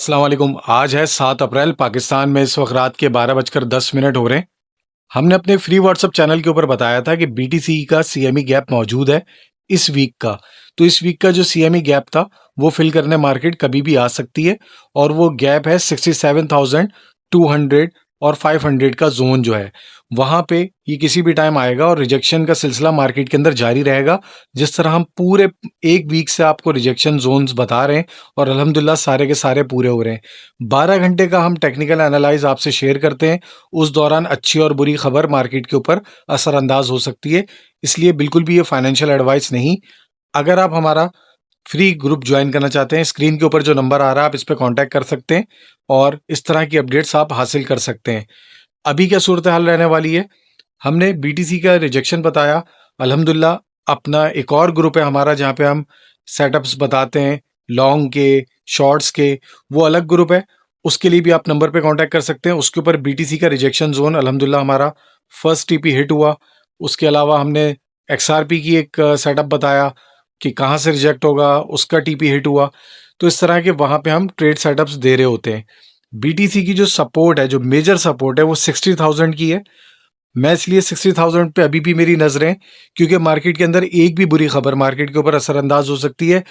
अस्सलाम वालेकुम। आज है 7 अप्रैल। पाकिस्तान में इस वक्त रात के 12:10 हो रहे हैं। हमने अपने फ्री व्हाट्सएप चैनल के ऊपर बताया था कि बीटीसी का सीएमई गैप मौजूद है इस वीक का। तो इस वीक का जो सीएमई गैप था वो फिल करने मार्केट कभी भी आ सकती है, और वो गैप है 67,200 और 500 का जोन जो है वहां पे ये किसी भी टाइम आएगा, और रिजेक्शन का सिलसिला मार्केट के अंदर जारी रहेगा। जिस तरह हम पूरे एक वीक से आपको रिजेक्शन जोन्स बता रहे हैं, और अल्हम्दुलिल्लाह सारे के सारे पूरे हो रहे हैं। 12 घंटे का हम टेक्निकल एनालाइज आपसे शेयर करते हैं। उस दौरान अच्छी और बुरी खबर मार्केट के ऊपर असरअंदाज हो सकती है, इसलिए बिल्कुल भी ये फाइनेंशियल एडवाइस नहीं। अगर आप हमारा फ्री ग्रुप ज्वाइन करना चाहते हैं, स्क्रीन के ऊपर जो नंबर आ रहा है आप इस पर कांटेक्ट कर सकते हैं, और इस तरह की अपडेट्स आप हासिल कर सकते हैं। अभी क्या सूरत हाल रहने वाली है, हमने बीटीसी का रिजेक्शन बताया। अल्हम्दुलिल्लाह अपना एक और ग्रुप है हमारा जहाँ पे हम सेटअप्स बताते हैं, लॉन्ग के, शॉर्ट्स के, वो अलग ग्रुप है। उसके लिए भी आप नंबर पे कांटेक्ट कर सकते हैं। उसके ऊपर बीटीसी का रिजेक्शन जोन अल्हम्दुलिल्लाह हमारा फर्स्ट टीपी हिट हुआ। उसके अलावा हमने एक्सआरपी की एक सेटअप बताया कि कहाँ से रिजेक्ट होगा, उसका टीपी हिट हुआ। तो इस तरह के वहाँ पे हम ट्रेड सेटअप्स दे रहे होते हैं। बीटीसी की जो सपोर्ट है, जो मेजर सपोर्ट है, वो 60,000 की है। मैं इसलिए 60,000 पे अभी भी मेरी नजरें, क्योंकि मार्केट के अंदर एक भी बुरी खबर मार्केट के ऊपर असरअंदाज हो सकती है।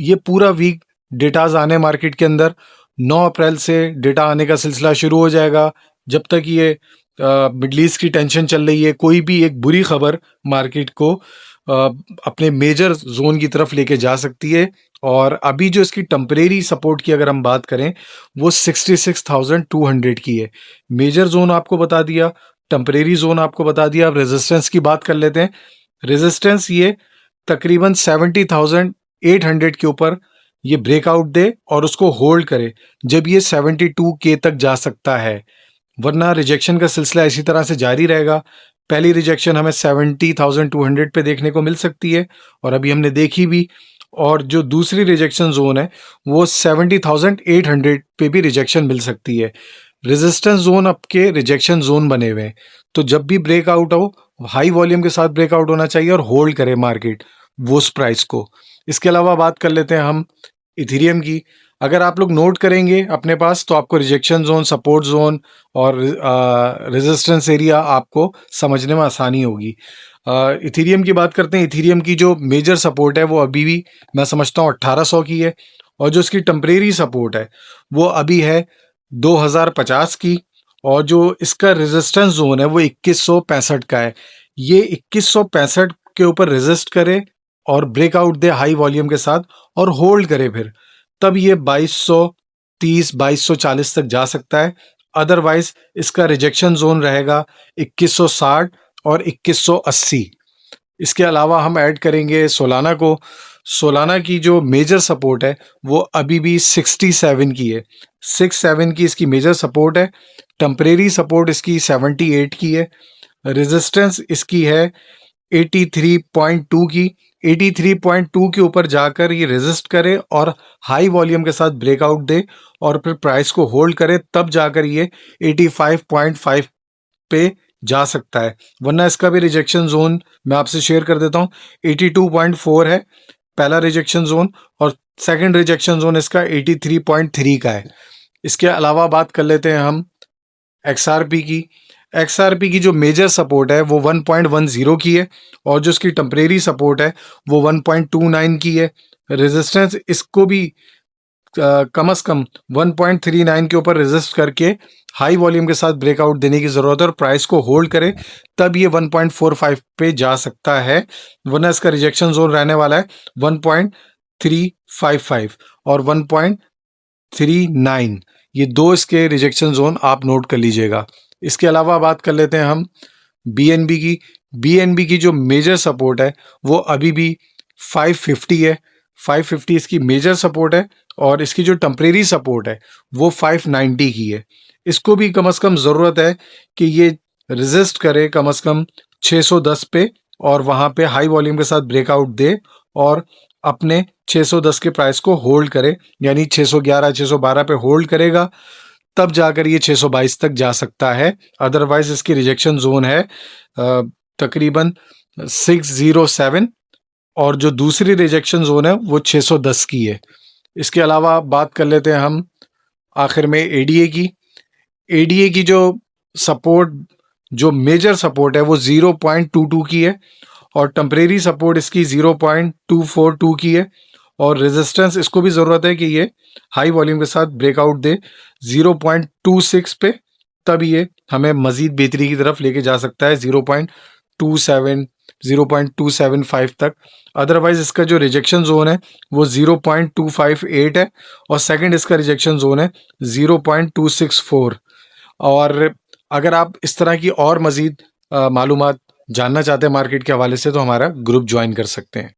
ये पूरा वीक डेटाज आने मार्केट के अंदर, 9 अप्रैल से डेटा आने का सिलसिला शुरू हो जाएगा। जब तक ये मिडल ईस्ट की टेंशन चल रही है, कोई भी एक बुरी खबर मार्केट को अपने मेजर जोन की तरफ लेके जा सकती है। और अभी जो इसकी टेम्परेरी सपोर्ट की अगर हम बात करें, वो 66,200 की है। मेजर जोन आपको बता दिया, टेम्परेरी जोन आपको बता दिया। अब रेजिस्टेंस की बात कर लेते हैं। रेजिस्टेंस ये तकरीबन 70,800 के ऊपर ये ब्रेकआउट दे और उसको होल्ड करे, जब ये 72K तक जा सकता है। वरना रिजेक्शन का सिलसिला इसी तरह से जारी रहेगा। पहली रिजेक्शन हमें 70,200 पे देखने को मिल सकती है, और अभी हमने देखी भी। और जो दूसरी रिजेक्शन जोन है वो 70,800 पे भी रिजेक्शन मिल सकती है। रेजिस्टेंस जोन आपके रिजेक्शन जोन बने हुए हैं। तो जब भी ब्रेकआउट हो, हाई वॉल्यूम के साथ ब्रेकआउट होना चाहिए और होल्ड करे मार्केट वो उस प्राइस को। इसके अलावा बात कर लेते हैं हम इथेरियम की। अगर आप लोग नोट करेंगे अपने पास, तो आपको रिजेक्शन जोन, सपोर्ट जोन और रेजिस्टेंस एरिया आपको समझने में आसानी होगी। इथेरियम की बात करते हैं। इथेरियम की जो मेजर सपोर्ट है वो अभी भी मैं समझता हूँ 1800 की है, और जो इसकी टेम्परेरी सपोर्ट है वो अभी है 2050 की, और जो इसका रेजिस्टेंस जोन है वो 2165 का है। ये 2165 के ऊपर रेजिस्ट करे और ब्रेकआउट दे हाई वॉल्यूम के साथ और होल्ड करे, फिर तब ये 2230 2240 तक जा सकता है। अदरवाइज इसका रिजेक्शन जोन रहेगा 2160 और 2180। इसके अलावा हम ऐड करेंगे सोलाना को। सोलाना की जो मेजर सपोर्ट है वो अभी भी 67 की है। 67 की इसकी मेजर सपोर्ट है। टेम्परेरी सपोर्ट इसकी 78 की है। रेजिस्टेंस इसकी है 83.2 की। 83.2 के ऊपर जाकर ये रेजिस्ट करे और हाई वॉल्यूम के साथ ब्रेकआउट दे और फिर प्राइस को होल्ड करे, तब जाकर ये 85.5 पे जा सकता है। वरना इसका भी रिजेक्शन जोन मैं आपसे शेयर कर देता हूँ। 82.4 है पहला रिजेक्शन जोन, और सेकंड रिजेक्शन जोन इसका 83.3 का है। इसके अलावा बात कर लेते हैं हम एक्सआरपी की। एक्सआरपी की जो मेजर सपोर्ट है वो 1.10 की है, और जो इसकी टेम्परेरी सपोर्ट है वो 1.29 की है। रेजिस्टेंस इसको भी कम से कम 1.39 के ऊपर रेजिस्ट करके हाई वॉल्यूम के साथ ब्रेकआउट देने की जरूरत है, और प्राइस को होल्ड करे तब ये 1.45 पे जा सकता है। वरना इसका रिजेक्शन जोन रहने वाला है 1.355 और 1.39। ये दो इसके रिजेक्शन जोन आप नोट कर लीजिएगा। इसके अलावा बात कर लेते हैं हम बीएनबी की। बीएनबी की जो मेजर सपोर्ट है वो अभी भी 550 है। 550 इसकी मेजर सपोर्ट है, और इसकी जो टेम्परेरी सपोर्ट है वो 590 की है। इसको भी कम से कम ज़रूरत है कि ये रेजिस्ट करे कम से कम 610 पे, और वहाँ पे हाई वॉल्यूम के साथ ब्रेकआउट दे और अपने 610 के प्राइस को होल्ड करे, यानी 611 612 पे होल्ड करेगा, तब जाकर ये 622 तक जा सकता है। अदरवाइज इसकी रिजेक्शन जोन है तकरीबन 607, और जो दूसरी रिजेक्शन जोन है वो 610 की है। इसके अलावा बात कर लेते हैं हम आखिर में एडीए की जो सपोर्ट, जो मेजर सपोर्ट है वो 0.22 की है, और टेम्परेरी सपोर्ट इसकी 0.242 की है, और रेजिस्टेंस इसको भी ज़रूरत है कि ये हाई वॉल्यूम के साथ ब्रेकआउट दे 0.26 पे, तब ये हमें मज़ीद बेहतरी की तरफ लेके जा सकता है 0.27 0.275 तक। अदरवाइज इसका जो रिजेक्शन जोन है वो 0.258 है, और सेकंड इसका रिजेक्शन जोन है 0.264। और अगर आप इस तरह की और मज़ीद मालूमात जानना चाहते हैं मार्केट के हवाले से, तो हमारा ग्रुप ज्वाइन कर सकते हैं।